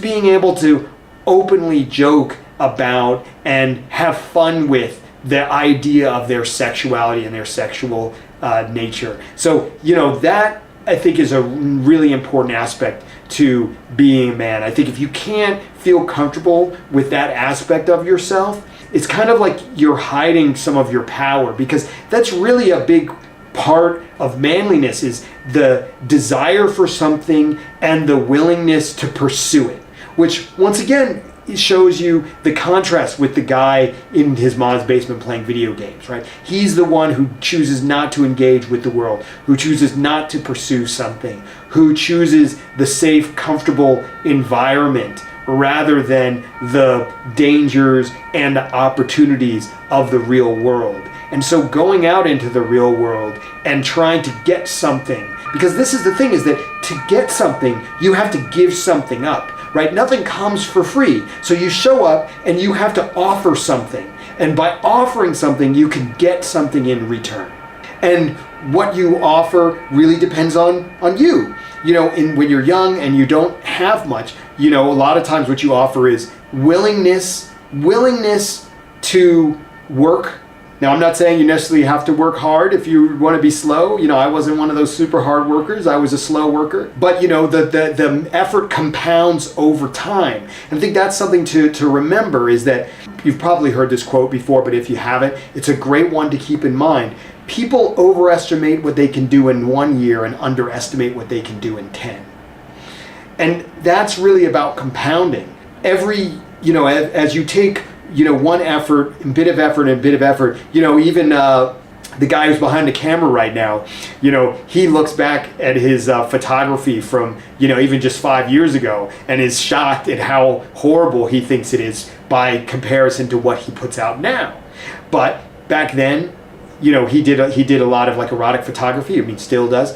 being able to openly joke about and have fun with the idea of their sexuality and their sexual nature. So, that I think is a really important aspect to being a man. I think if you can't feel comfortable with that aspect of yourself, it's kind of like you're hiding some of your power, because that's really a big part of manliness, is the desire for something and the willingness to pursue it, which once again it shows you the contrast with the guy in his mom's basement playing video games, right? He's the one who chooses not to engage with the world, who chooses not to pursue something, who chooses the safe, comfortable environment rather than the dangers and opportunities of the real world. And so going out into the real world and trying to get something, because this is the thing, is that to get something, you have to give something up. Right? Nothing comes for free. So you show up and you have to offer something. And by offering something, you can get something in return. And what you offer really depends on you. When you're young and you don't have much, a lot of times what you offer is willingness to work. Now, I'm not saying you necessarily have to work hard if you want to be slow. I wasn't one of those super hard workers. I was a slow worker. But, the effort compounds over time. And I think that's something to remember, is that you've probably heard this quote before, but if you haven't, it's a great one to keep in mind. People overestimate what they can do in 1 year and underestimate what they can do in 10. And that's really about compounding. As you take one effort, a bit of effort, even the guy who's behind the camera right now, he looks back at his photography from, even just 5 years ago, and is shocked at how horrible he thinks it is by comparison to what he puts out now. But back then, he did a lot of like erotic photography. Still does.